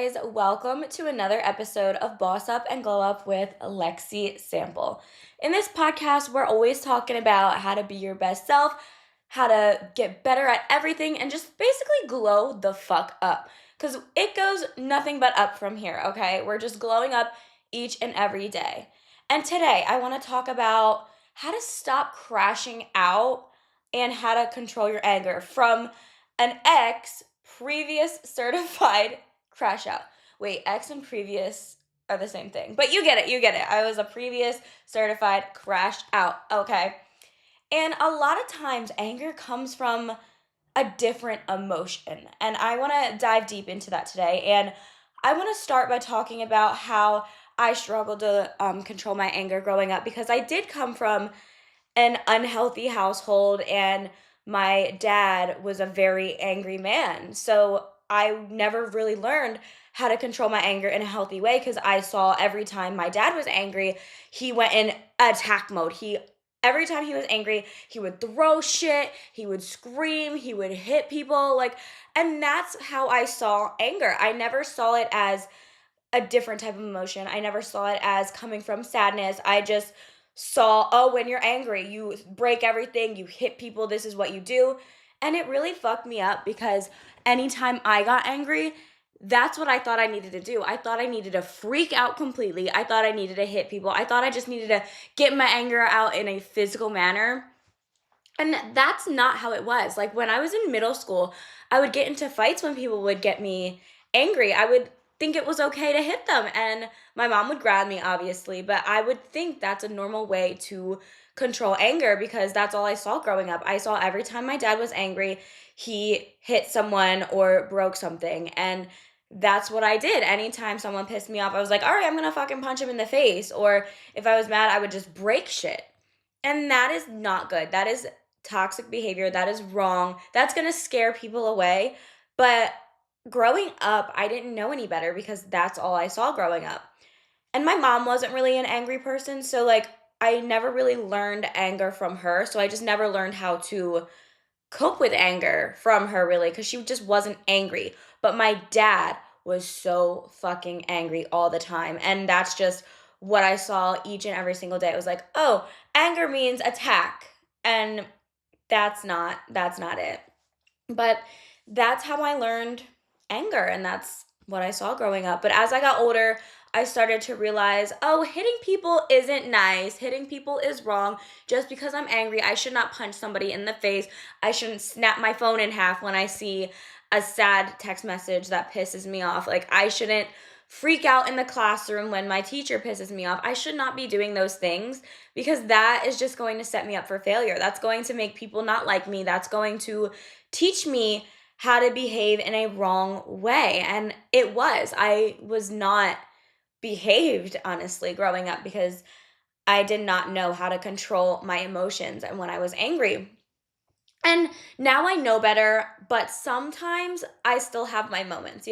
guys. Welcome to another episode of Boss Up and Glow Up with Lexi Sample. In this podcast, we're always talking about how to be your best self, how to get better at everything, and just basically glow the fuck up. Because it goes nothing but up from here, okay? We're just glowing up each and every day. And today, I want to talk about how to stop crashing out and how to control your anger from an ex previous certified crash out. Wait, ex and previous are the same thing. But you get it, you get it. I was a previous certified crashed out, okay? And a lot of times anger comes from a different emotion. And I want to dive deep into that today. And I want to start by talking about how I struggled to control my anger growing up because I did come from an unhealthy household and my dad was a very angry man. So I never really learned how to control my anger in a healthy way because I saw every time my dad was angry, he went in attack mode. He Every time he was angry, he would throw shit, he would scream, he would hit people and that's how I saw anger. I never saw it as a different type of emotion. I never saw it as coming from sadness. I just saw, oh, when you're angry, you break everything, you hit people, this is what you do. And it really fucked me up because anytime I got angry, that's what I thought I needed to do. I thought I needed to freak out completely. I thought I needed to hit people. I thought I just needed to get my anger out in a physical manner. And that's not how it was. Like when I was in middle school, I would get into fights when people would get me angry. I would think it was okay to hit them. And my mom would grab me, obviously, but I would think that's a normal way to control anger because that's all I saw growing up. I saw every time my dad was angry, he hit someone or broke something. And that's what I did. Anytime someone pissed me off, I was like, all right, I'm gonna fucking punch him in the face. Or if I was mad, I would just break shit. And that is not good. That is toxic behavior. That is wrong. That's going to scare people away. But growing up, I didn't know any better because that's all I saw growing up. And my mom wasn't really an angry person. So, I never really learned anger from her. So, I just never learned how to cope with anger from her, really, because she just wasn't angry. But my dad was so fucking angry all the time. And that's just what I saw each and every single day. It was like, oh, anger means attack. And that's not it. But that's how I learned anger and that's what I saw growing up. But as I got older, I started to realize, oh, hitting people isn't nice. Hitting people is wrong. Just because I'm angry, I should not punch somebody in the face. I shouldn't snap my phone in half when I see a sad text message that pisses me off. I shouldn't freak out in the classroom when my teacher pisses me off. I should not be doing those things because that is just going to set me up for failure. That's going to make people not like me. That's going to teach me how to behave in a wrong way. And I was not behaved, honestly, growing up because I did not know how to control my emotions and when I was angry. And now I know better, but sometimes I still have my moments,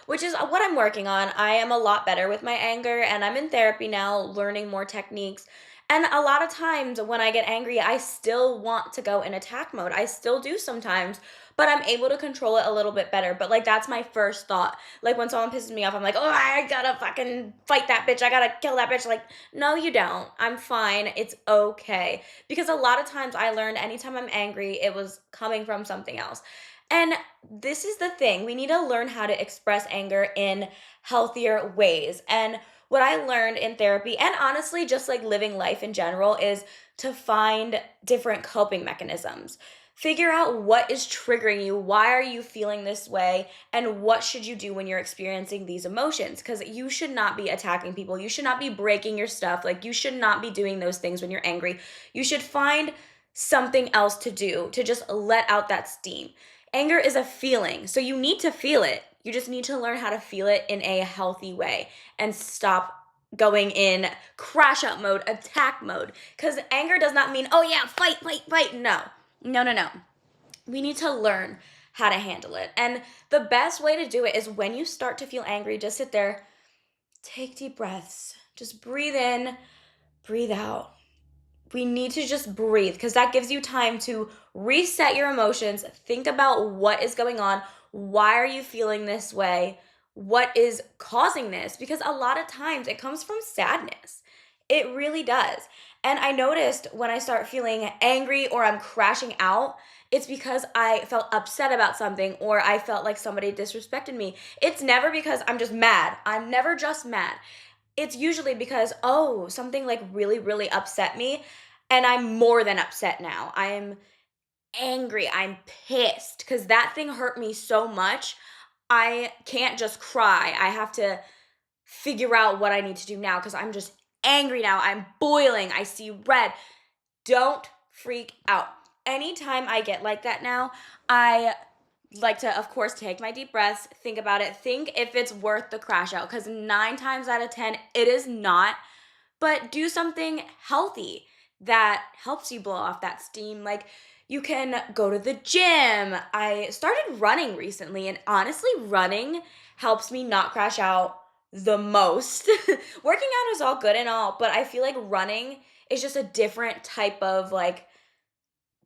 which is what I'm working on. I am a lot better with my anger and I'm in therapy now, learning more techniques. And a lot of times when I get angry, I still want to go in attack mode. I still do sometimes, but I'm able to control it a little bit better. But that's my first thought. When someone pisses me off, I'm like, oh, I gotta fucking fight that bitch. I gotta kill that bitch. No, you don't. I'm fine. It's okay. Because a lot of times I learned anytime I'm angry, it was coming from something else. And this is the thing. We need to learn how to express anger in healthier ways. And what I learned in therapy and honestly just living life in general is to find different coping mechanisms. Figure out what is triggering you, why are you feeling this way, and what should you do when you're experiencing these emotions? Because you should not be attacking people. You should not be breaking your stuff. You should not be doing those things when you're angry. You should find something else to do to just let out that steam. Anger is a feeling, so you need to feel it. You just need to learn how to feel it in a healthy way and stop going in crash out mode, attack mode. Because anger does not mean, oh yeah, fight, fight, fight. No. No, no, no. We need to learn how to handle it. And the best way to do it is when you start to feel angry, just sit there, take deep breaths, just breathe in, breathe out. We need to just breathe because that gives you time to reset your emotions, think about what is going on, why are you feeling this way, what is causing this, because a lot of times it comes from sadness. It really does. And I noticed when I start feeling angry or I'm crashing out, it's because I felt upset about something or I felt like somebody disrespected me. It's never because I'm just mad. I'm never just mad. It's usually because, oh, something like really, really upset me. And I'm more than upset now. I'm angry. I'm pissed because that thing hurt me so much. I can't just cry. I have to figure out what I need to do now because I'm just angry now. I'm boiling. I see red. Don't freak out. Anytime I get like that now, I like to, of course, take my deep breaths, think about it, think if it's worth the crash out, because 9 times out of 10, it is not. But do something healthy that helps you blow off that steam. Like you can go to the gym. I started running recently, and honestly, running helps me not crash out the most. Working out is all good and all, but I feel like running is just a different type of like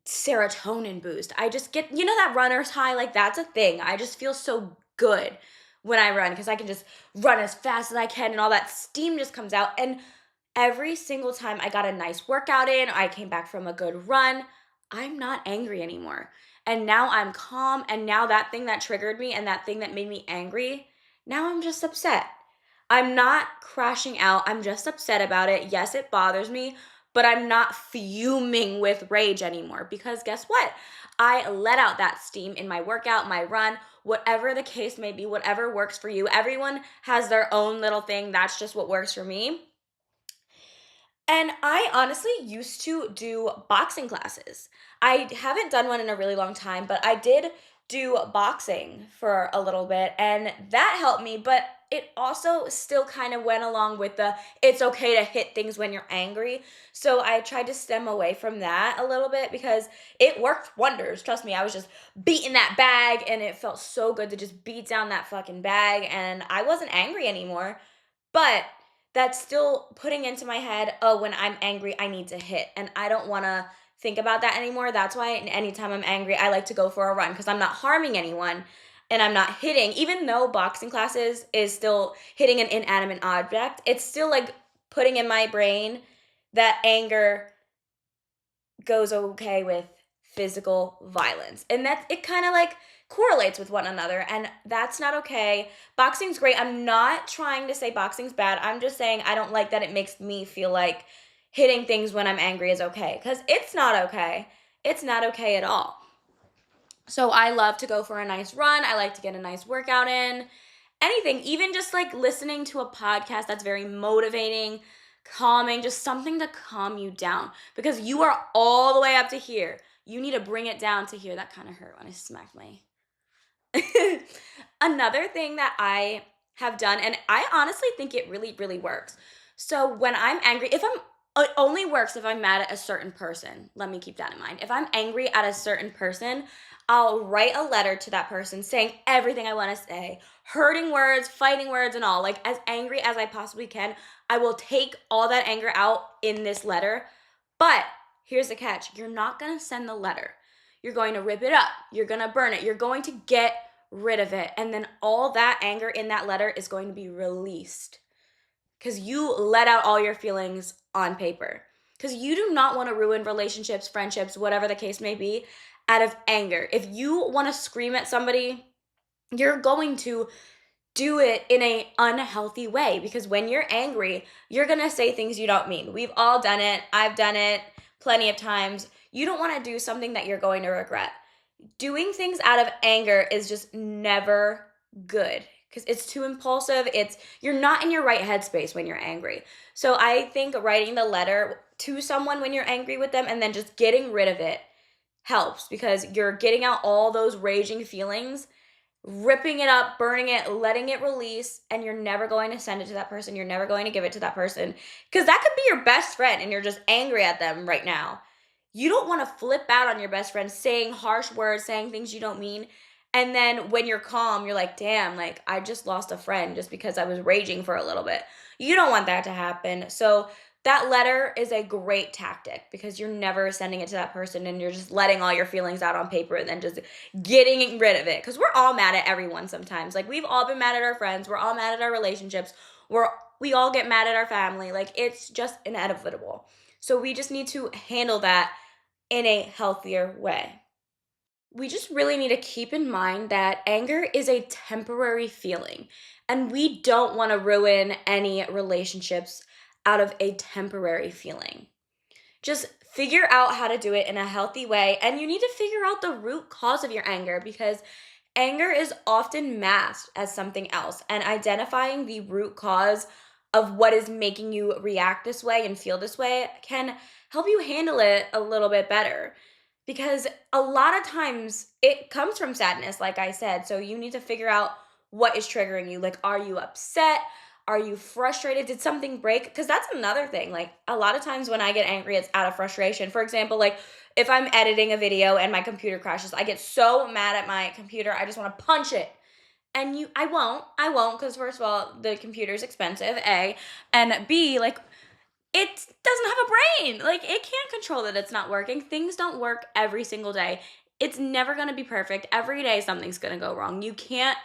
serotonin boost. I just get, that runner's high, like that's a thing. I just feel so good when I run because I can just run as fast as I can and all that steam just comes out. And every single time I got a nice workout in, I came back from a good run, I'm not angry anymore. And now I'm calm. And now that thing that triggered me and that thing that made me angry, now I'm just upset. I'm not crashing out. I'm just upset about it. Yes, it bothers me, but I'm not fuming with rage anymore because guess what? I let out that steam in my workout, my run, whatever the case may be, whatever works for you. Everyone has their own little thing. That's just what works for me. And I honestly used to do boxing classes. I haven't done one in a really long time, but I did do boxing for a little bit and that helped me, but it also still kind of went along with the it's okay to hit things when you're angry. So I tried to stem away from that a little bit because it worked wonders. Trust me, I was just beating that bag and it felt so good to just beat down that fucking bag and I wasn't angry anymore. But that's still putting into my head, oh, when I'm angry, I need to hit. And I don't want to think about that anymore. That's why anytime I'm angry, I like to go for a run because I'm not harming anyone and I'm not hitting. Even though boxing classes is still hitting an inanimate object, it's still like putting in my brain that anger goes okay with physical violence. And that it kind of like correlates with one another and that's not okay. Boxing's great. I'm not trying to say boxing's bad. I'm just saying I don't like that it makes me feel like hitting things when I'm angry is okay cuz it's not okay. It's not okay at all. So I love to go for a nice run. I like to get a nice workout in. Anything, even just like listening to a podcast that's very motivating, calming, just something to calm you down because you are all the way up to here. You need to bring it down to here. That kind of hurt when I smacked my. Another thing that I have done, and I honestly think it really, really works. So when I'm angry, it only works if I'm mad at a certain person. Let me keep that in mind. If I'm angry at a certain person, I'll write a letter to that person saying everything I want to say, hurting words, fighting words, and all. Like as angry as I possibly can, I will take all that anger out in this letter. But here's the catch, you're not going to send the letter. You're going to rip it up. You're going to burn it. You're going to get rid of it. And then all that anger in that letter is going to be released because you let out all your feelings on paper. Because you do not want to ruin relationships, friendships, whatever the case may be, out of anger. If you want to scream at somebody, you're going to do it in an unhealthy way because when you're angry, you're going to say things you don't mean. We've all done it. I've done it plenty of times. You don't want to do something that you're going to regret. Doing things out of anger is just never good because it's too impulsive. You're not in your right headspace when you're angry. So I think writing the letter to someone when you're angry with them and then just getting rid of it helps because you're getting out all those raging feelings, ripping it up, burning it, letting it release, and you're never going to send it to that person. You're never going to give it to that person because that could be your best friend and you're just angry at them right now. You don't want to flip out on your best friend saying harsh words, saying things you don't mean. And then when you're calm, you're like, damn, like I just lost a friend just because I was raging for a little bit. You don't want that to happen. So that letter is a great tactic because you're never sending it to that person and you're just letting all your feelings out on paper and then just getting rid of it. Because we're all mad at everyone sometimes. Like, we've all been mad at our friends. We're all mad at our relationships. We all get mad at our family. Like, it's just inevitable. So we just need to handle that in a healthier way. We just really need to keep in mind that anger is a temporary feeling, and we don't want to ruin any relationships out of a temporary feeling. Just figure out how to do it in a healthy way, and you need to figure out the root cause of your anger because anger is often masked as something else, and identifying the root cause of what is making you react this way and feel this way can help you handle it a little bit better. Because a lot of times it comes from sadness, like I said. So you need to figure out what is triggering you. Like, are you upset? Are you frustrated? Did something break? Because that's another thing. Like, a lot of times when I get angry, it's out of frustration. For example, like if I'm editing a video and my computer crashes, I get so mad at my computer, I just want to punch it. And I won't, because first of all, the computer's expensive, A, and B, like, it doesn't have a brain. Like, it can't control that it's not working. Things don't work every single day. It's never going to be perfect. Every day something's going to go wrong. You can't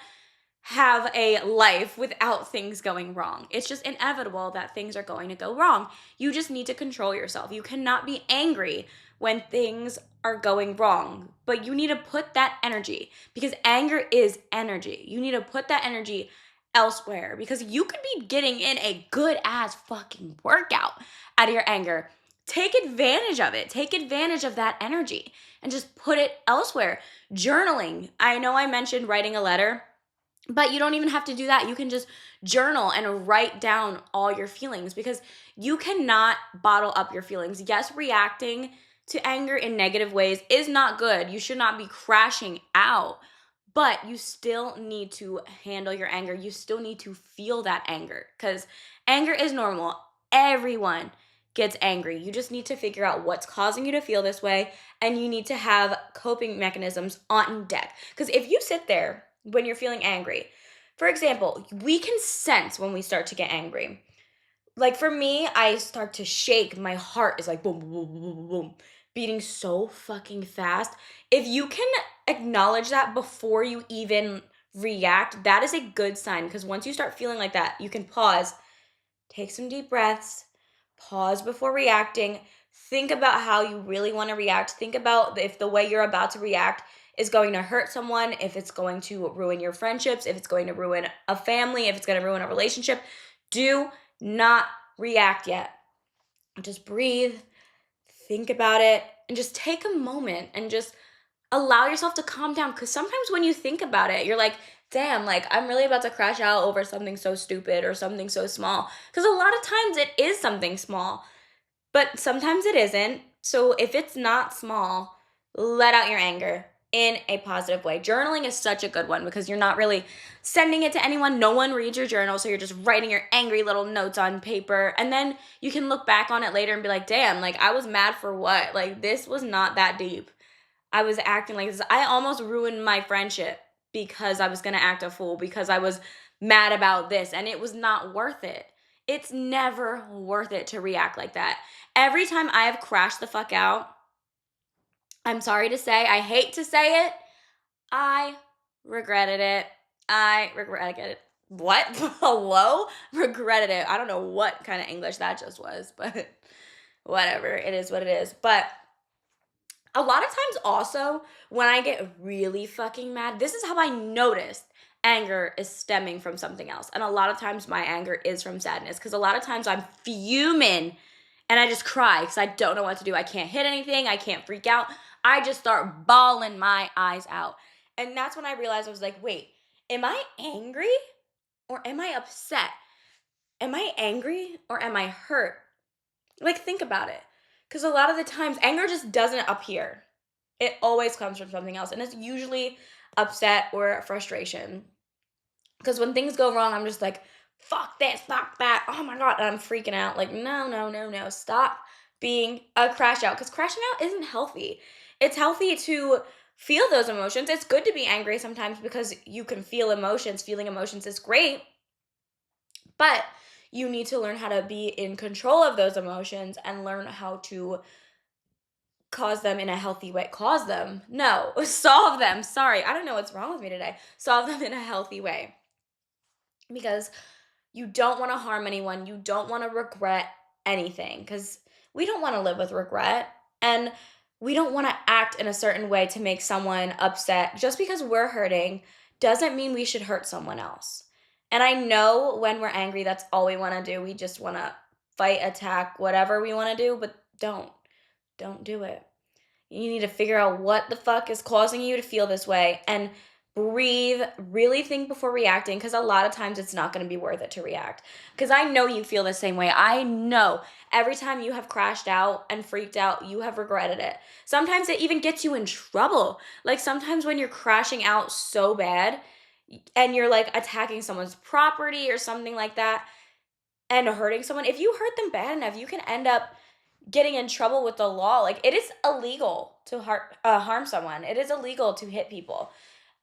have a life without things going wrong. It's just inevitable that things are going to go wrong. You just need to control yourself. You cannot be angry when things are going wrong, but you need to put that energy, because anger is energy. You need to put that energy elsewhere, because you could be getting in a good ass fucking workout out of your anger. Take advantage of it. Take advantage of that energy and just put it elsewhere. Journaling. I know I mentioned writing a letter, but you don't even have to do that. You can just journal and write down all your feelings, because you cannot bottle up your feelings. Yes, reacting to anger in negative ways is not good. You should not be crashing out, but you still need to handle your anger. You still need to feel that anger, because anger is normal. Everyone gets angry. You just need to figure out what's causing you to feel this way, and you need to have coping mechanisms on deck. Because if you sit there when you're feeling angry, for example, we can sense when we start to get angry. Like, for me, I start to shake. My heart is like boom, boom, boom, boom, boom, boom, beating so fucking fast. If you can acknowledge that before you even react, that is a good sign, because once you start feeling like that, you can pause, take some deep breaths, pause before reacting. Think about how you really want to react. Think about if the way you're about to react is going to hurt someone, if it's going to ruin your friendships, if it's going to ruin a family, if it's going to ruin a relationship. Do not react yet. Just breathe, think about it, and just take a moment and just allow yourself to calm down. Because sometimes when you think about it, you're like, damn, like, I'm really about to crash out over something so stupid or something so small. Because a lot of times it is something small, but sometimes it isn't. So if it's not small, let out your anger in a positive way. Journaling is such a good one, because you're not really sending it to anyone. No one reads your journal, so you're just writing your angry little notes on paper. And then you can look back on it later and be like, damn, like, I was mad for what? Like, this was not that deep. I was acting like this. I almost ruined my friendship because I was going to act a fool, because I was mad about this, and it was not worth it. It's never worth it to react like that. Every time I have crashed the fuck out, I'm sorry to say, I hate to say it, I regretted it. I regretted it. What? Hello? Regretted it. I don't know what kind of English that just was, but whatever. It is what it is. But a lot of times also, when I get really fucking mad, this is how I notice anger is stemming from something else. And a lot of times my anger is from sadness, because a lot of times I'm fuming and I just cry because I don't know what to do. I can't hit anything. I can't freak out. I just start bawling my eyes out. And that's when I realized, I was like, wait, am I angry or am I upset? Am I angry or am I hurt? Like, think about it. Because a lot of the times, anger just doesn't appear. It always comes from something else. And it's usually upset or frustration. Because when things go wrong, I'm just like, fuck this, fuck that. Oh my God. And I'm freaking out. Like, no, no, no, no. Stop being a crash out. Because crashing out isn't healthy. It's healthy to feel those emotions. It's good to be angry sometimes, because you can feel emotions. Feeling emotions is great. But You need to learn how to be in control of those emotions and learn how to cause them in a healthy way. Cause them? No, solve them. Sorry, I don't know what's wrong with me today. Solve them in a healthy way because you don't want to harm anyone. You don't want to regret anything because we don't want to live with regret. And we don't want to act in a certain way to make someone upset. Just because we're hurting doesn't mean we should hurt someone else. And I know when we're angry, that's all we want to do. We just want to fight, attack, whatever we want to do, but don't do it. You need to figure out what the fuck is causing you to feel this way and breathe, really think before reacting because a lot of times it's not going to be worth it to react. Because I know you feel the same way. I know every time you have crashed out and freaked out, you have regretted it. Sometimes it even gets you in trouble. Like sometimes when you're crashing out so bad and you're like attacking someone's property or something like that and hurting someone, if you hurt them bad enough, you can end up getting in trouble with the law. Like it is illegal to harm someone. It is illegal to hit people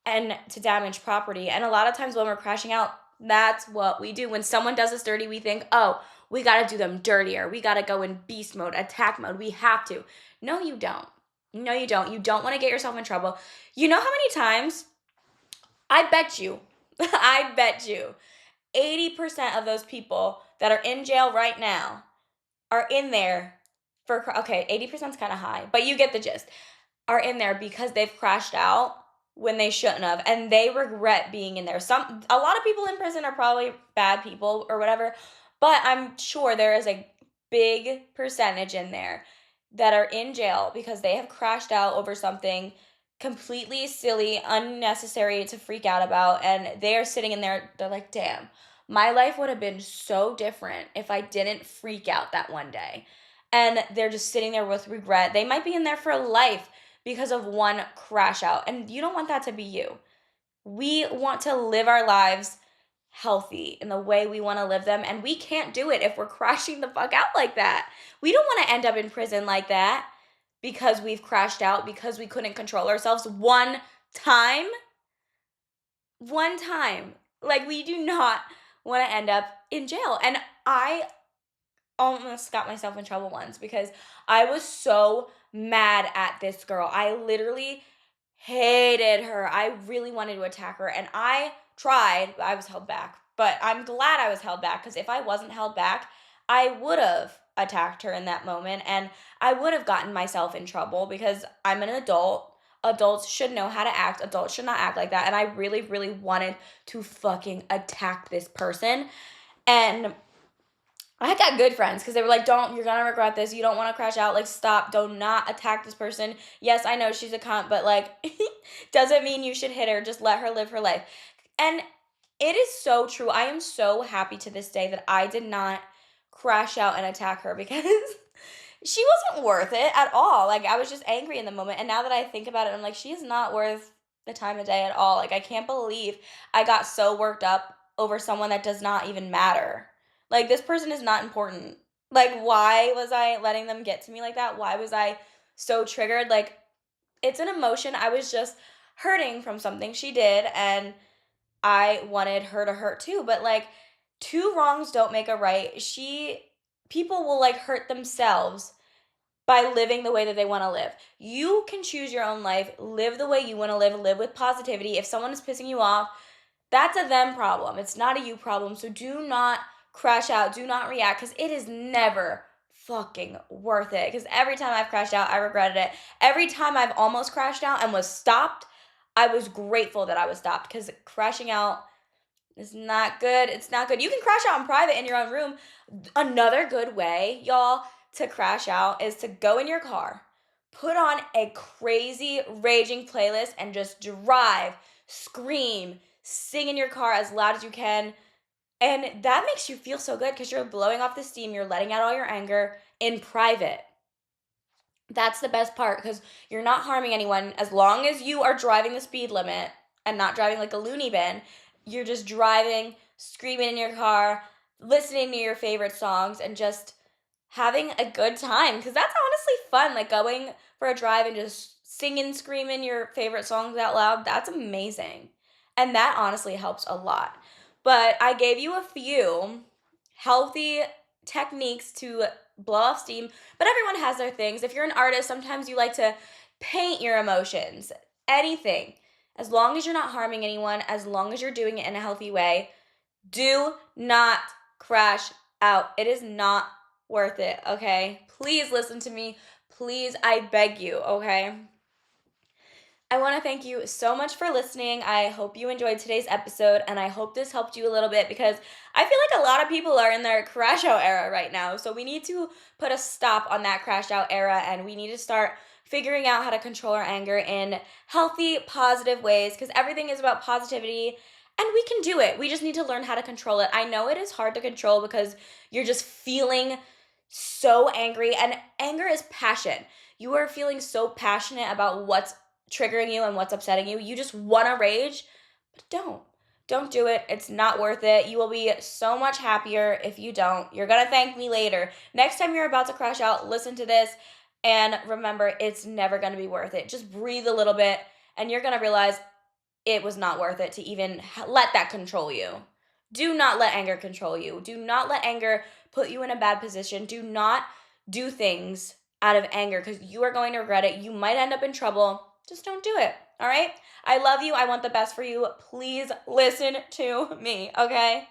and to damage property. And a lot of times when we're crashing out, that's what we do. When someone does us dirty, we think, oh, we got to do them dirtier. We got to go in beast mode, attack mode. We have to. No, you don't. No, you don't. You don't want to get yourself in trouble. You know how many times I bet you, I bet you 80% of those people that are in jail right now are in there for, okay, 80% is kind of high, but you get the gist, are in there because they've crashed out when they shouldn't have, and they regret being in there. A lot of people in prison are probably bad people or whatever, but I'm sure there is a big percentage in there that are in jail because they have crashed out over something completely silly, unnecessary to freak out about, and they are sitting in there, they're like, damn, my life would have been so different if I didn't freak out that one day. And they're just sitting there with regret. They might be in there for life because of one crash out. And you don't want that to be you. We want to live our lives healthy in the way we want to live them. And we can't do it if we're crashing the fuck out like that. We don't want to end up in prison like that because we've crashed out, because we couldn't control ourselves one time. One time. Like, we do not want to end up in jail. And I almost got myself in trouble once because I was so mad at this girl. I literally hated her. I really wanted to attack her, and I tried, but I was held back. But I'm glad I was held back because if I wasn't held back, I would have attacked her in that moment and I would have gotten myself in trouble because I'm an adult. Adults should know how to act. Adults should not act like that. And I really, really wanted to fucking attack this person. And I got good friends because they were like, you're gonna regret this. You don't want to crash out. Like, stop. Do not attack this person. Yes, I know she's a cunt, but like, doesn't mean you should hit her. Just let her live her life. And it is so true. I am so happy to this day that I did not crash out and attack her because she wasn't worth it at all. Like, I was just angry in the moment. And now that I think about it, I'm like, she is not worth the time of day at all. Like, I can't believe I got so worked up over someone that does not even matter. Like, this person is not important. Like, why was I letting them get to me like that? Why was I so triggered? Like, it's an emotion. I was just hurting from something she did, and I wanted her to hurt too. But, like, two wrongs don't make a right. People will, like, hurt themselves by living the way that they want to live. You can choose your own life, live the way you want to live with positivity. If someone is pissing you off, that's a them problem. It's not a you problem. So do not crash out. Do not react because it is never fucking worth it. Because every time I've crashed out, I regretted it. Every time I've almost crashed out and was stopped, I was grateful that I was stopped because crashing out is not good. It's not good. You can crash out in private in your own room. Another good way, y'all, to crash out is to go in your car, put on a crazy, raging playlist, and just drive, scream, sing in your car as loud as you can. And that makes you feel so good because you're blowing off the steam. You're letting out all your anger in private. That's the best part because you're not harming anyone. As long as you are driving the speed limit and not driving like a loony bin, you're just driving, screaming in your car, listening to your favorite songs, and just having a good time. Because that's honestly fun. Like going for a drive and just singing, screaming your favorite songs out loud. That's amazing. And that honestly helps a lot. But I gave you a few healthy techniques to blow off steam, but everyone has their things. If you're an artist, sometimes you like to paint your emotions, anything. As long as you're not harming anyone, as long as you're doing it in a healthy way, do not crash out. It is not worth it, okay? Please listen to me. Please, I beg you, okay? I want to thank you so much for listening. I hope you enjoyed today's episode, and I hope this helped you a little bit because I feel like a lot of people are in their crash out era right now. So we need to put a stop on that crash out era, and we need to start figuring out how to control our anger in healthy, positive ways because everything is about positivity. And we can do it. We just need to learn how to control it. I know it is hard to control because you're just feeling so angry, and anger is passion. You are feeling so passionate about what's triggering you and what's upsetting you. You just want to rage, but don't. Don't do it. It's not worth it. You will be so much happier if you don't. You're going to thank me later. Next time you're about to crash out, listen to this and remember it's never going to be worth it. Just breathe a little bit and you're going to realize it was not worth it to even let that control you. Do not let anger control you. Do not let anger put you in a bad position. Do not do things out of anger because you are going to regret it. You might end up in trouble. Just don't do it, all right? I love you. I want the best for you. Please listen to me, okay?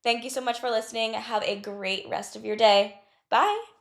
Thank you so much for listening. Have a great rest of your day. Bye.